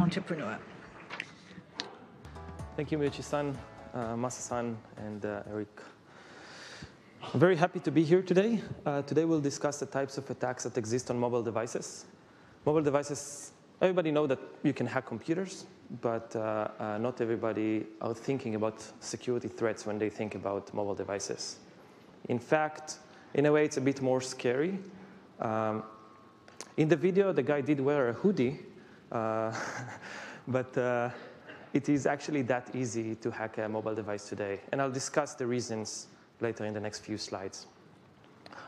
entrepreneur. Thank you, Miyoshi-san, Masa-san, and Eric. I'm very happy to be here today. Today we'll discuss the types of attacks that exist on mobile devices. Mobile devices, everybody knows that you can hack computers, but not everybody are thinking about security threats when they think about mobile devices. In fact, in a way, it's a bit more scary. In the video, the guy did wear a hoodie, but it is actually that easy to hack a mobile device today. And I'll discuss the reasons later in the next few slides.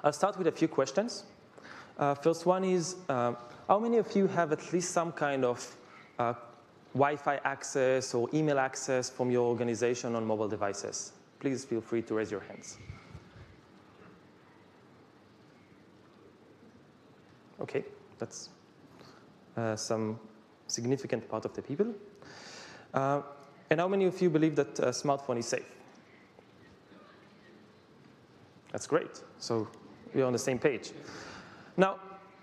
I'll start with a few questions. First one is, how many of you have at least some kind of Wi-Fi access or email access from your organization on mobile devices? Please feel free to raise your hands. OK, that's some significant part of the people. And how many of you believe that a smartphone is safe? That's great. So we're on the same page. Now,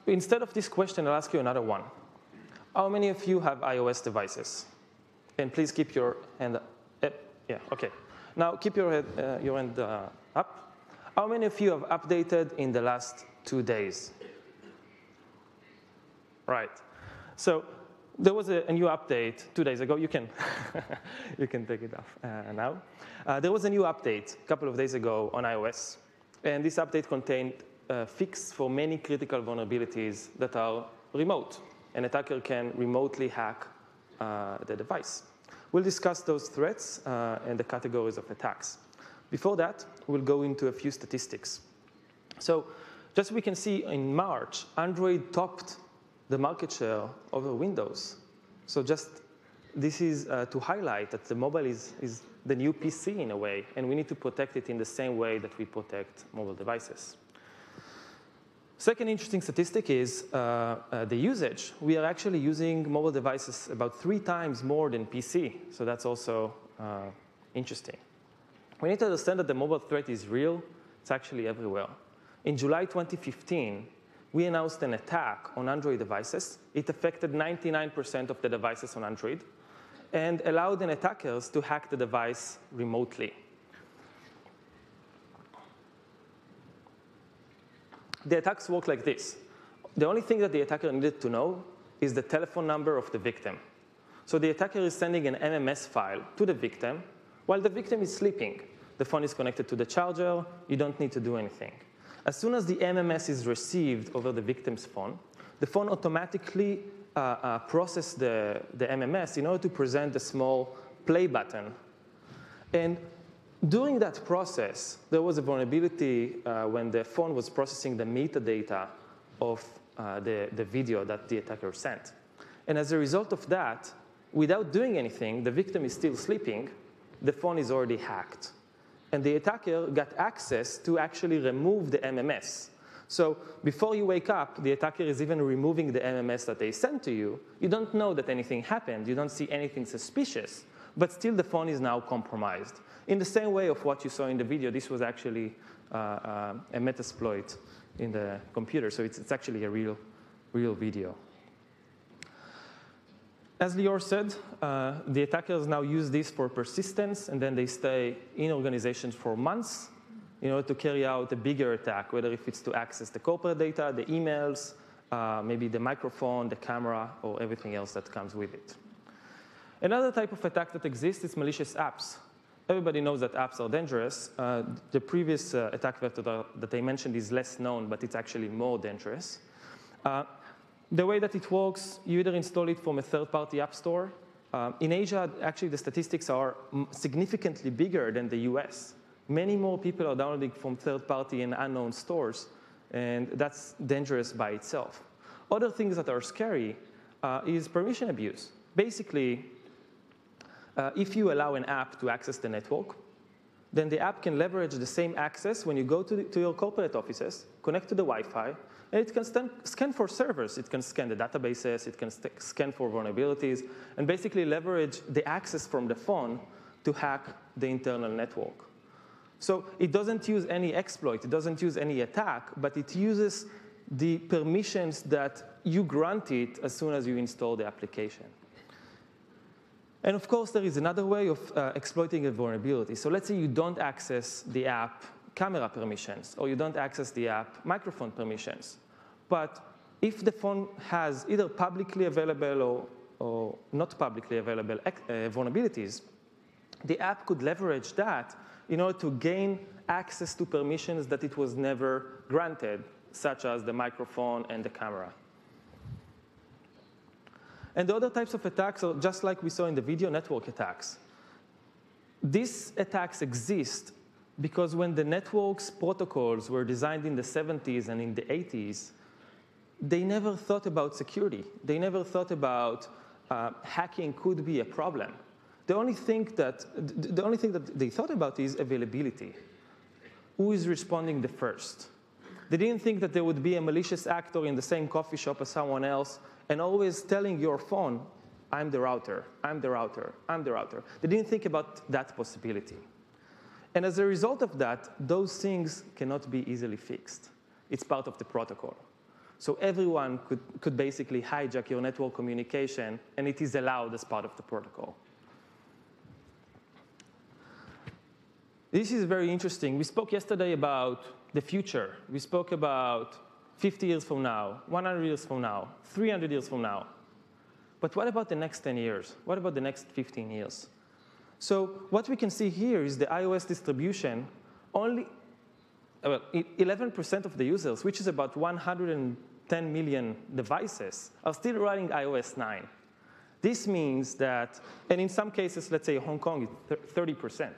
instead of this question, I'll ask you another one. How many of you have iOS devices? And please keep your hand up. Yeah, OK. Now, keep your hand up. How many of you have updated in the last 2 days? Right. So there was a new update 2 days ago. You can, you can take it off now. There was a new update a couple of days ago on iOS. And this update contained a fix for many critical vulnerabilities that are remote. An attacker can remotely hack the device. We'll discuss those threats and the categories of attacks. Before that, we'll go into a few statistics. So just we can see in March, Android topped the market share over Windows. So just this is to highlight that the mobile is the new PC in a way, and we need to protect it in the same way that we protect mobile devices. Second interesting statistic is the usage. We are actually using mobile devices about 3 times more than PC, so that's also interesting. We need to understand that the mobile threat is real. It's actually everywhere. In July 2015, we announced an attack on Android devices. It affected 99% of the devices on Android and allowed the attackers to hack the device remotely. The attacks work like this. The only thing that the attacker needed to know is the telephone number of the victim. So the attacker is sending an MMS file to the victim while the victim is sleeping. The phone is connected to the charger. You don't need to do anything. As soon as the MMS is received over the victim's phone, the phone automatically processes the MMS in order to present the small play button. And during that process, there was a vulnerability when the phone was processing the metadata of the video that the attacker sent. And as a result of that, without doing anything, the victim is still sleeping. The phone is already hacked. And the attacker got access to actually remove the MMS. So before you wake up, the attacker is even removing the MMS that they sent to you. You don't know that anything happened. You don't see anything suspicious. But still, the phone is now compromised. In the same way of what you saw in the video, this was actually a Metasploit in the computer. So it's actually a real video. As Lior said, the attackers now use this for persistence, and then they stay in organizations for months in order to carry out a bigger attack, whether if it's to access the corporate data, the emails, maybe the microphone, the camera, or everything else that comes with it. Another type of attack that exists is malicious apps. Everybody knows that apps are dangerous. The previous attack vector that I mentioned is less known, but it's actually more dangerous. The way that it works, you either install it from a third-party app store. In Asia, actually, the statistics are significantly bigger than the US. Many more people are downloading from third-party and unknown stores, and that's dangerous by itself. Other things that are scary is permission abuse. Basically, if you allow an app to access the network, then the app can leverage the same access when you go to your corporate offices, connect to the Wi-Fi, and it can scan for servers. It can scan the databases. It can scan for vulnerabilities, and basically leverage the access from the phone to hack the internal network. So it doesn't use any exploit. It doesn't use any attack, but it uses the permissions that you grant it as soon as you install the application. And of course, there is another way of exploiting a vulnerability. So let's say you don't access the app camera permissions, or you don't access the app microphone permissions. But if the phone has either publicly available or not publicly available vulnerabilities, the app could leverage that in order to gain access to permissions that it was never granted, such as the microphone and the camera. And the other types of attacks are just like we saw in the video, network attacks. These attacks exist because when the network's protocols were designed in the 70s and in the 80s, they never thought about security. They never thought about hacking could be a problem. The only thing that they thought about is availability. Who is responding the first? They didn't think that there would be a malicious actor in the same coffee shop as someone else and always telling your phone, I'm the router, I'm the router, I'm the router. They didn't think about that possibility. And as a result of that, those things cannot be easily fixed. It's part of the protocol. So everyone could basically hijack your network communication, and it is allowed as part of the protocol. This is very interesting. We spoke yesterday about the future. We spoke about 50 years from now, 100 years from now, 300 years from now. But what about the next 10 years? What about the next 15 years? So what we can see here is the iOS distribution. Only 11% of the users, which is about 110 million devices, are still running iOS 9. This means that, and in some cases, let's say Hong Kong, it's 30%.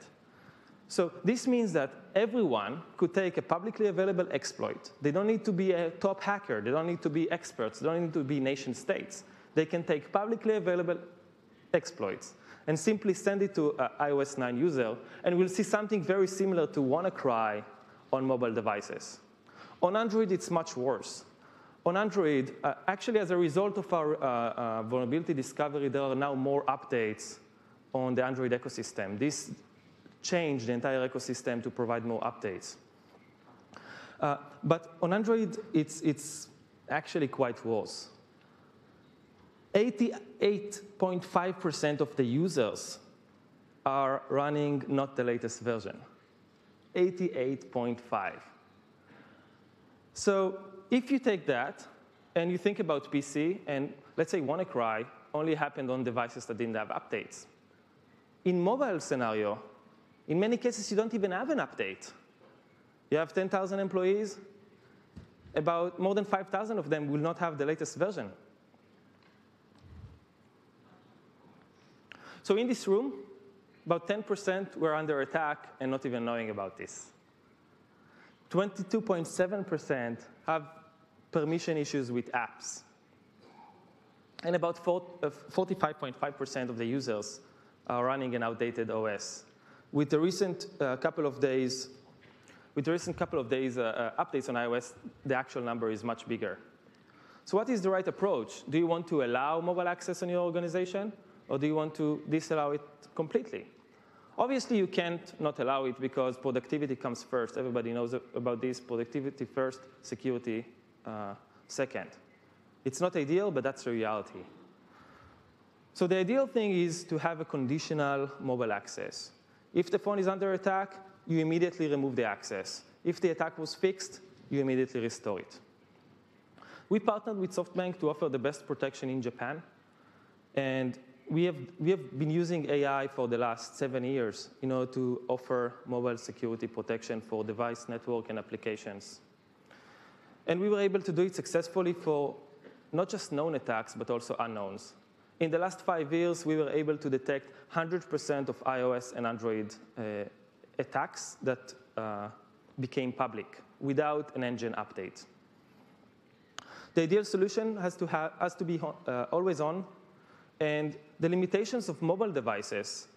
So this means that everyone could take a publicly available exploit. They don't need to be a top hacker. They don't need to be experts. They don't need to be nation states. They can take publicly available exploits and simply send it to an iOS 9 user, and we'll see something very similar to WannaCry on mobile devices. On Android, it's much worse. On Android, actually, as a result of our vulnerability discovery, there are now more updates on the Android ecosystem. This changed the entire ecosystem to provide more updates. But on Android, it's actually quite worse. 88.5% of the users are running not the latest version. 88.5. So if you take that and you think about PC, and let's say WannaCry only happened on devices that didn't have updates. In mobile scenario, in many cases, you don't even have an update. You have 10,000 employees. About more than 5,000 of them will not have the latest version. So in this room, about 10% were under attack and not even knowing about this. 22.7% have permission issues with apps. And about 45.5% of the users are running an outdated OS. With the recent couple of days updates on iOS, the actual number is much bigger. So what is the right approach? Do you want to allow mobile access in your organization, or do you want to disallow it completely? Obviously, you can't not allow it because productivity comes first. Everybody knows about this. Productivity first, security second. It's not ideal, but that's the reality. So the ideal thing is to have a conditional mobile access. If the phone is under attack, you immediately remove the access. If the attack was fixed, you immediately restore it. We partnered with SoftBank to offer the best protection in Japan. And we have been using AI for the last 7 years in order to offer mobile security protection for device, network, and applications. And we were able to do it successfully for not just known attacks, but also unknowns. In the last 5 years, we were able to detect 100% of iOS and Android attacks that became public without an engine update. The ideal solution has to be always on, and the limitations of mobile devices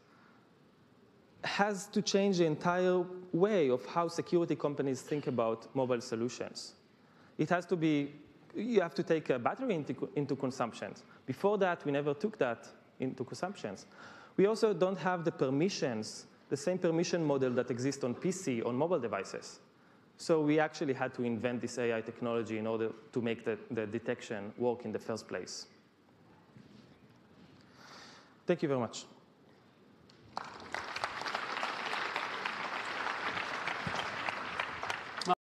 has to change the entire way of how security companies think about mobile solutions. It has to be, you have to take a battery into consumptions. Before that, we never took that into consumptions. We also don't have the permissions, the same permission model that exists on PC, on mobile devices. So we actually had to invent this AI technology in order to make the detection work in the first place. Thank you very much.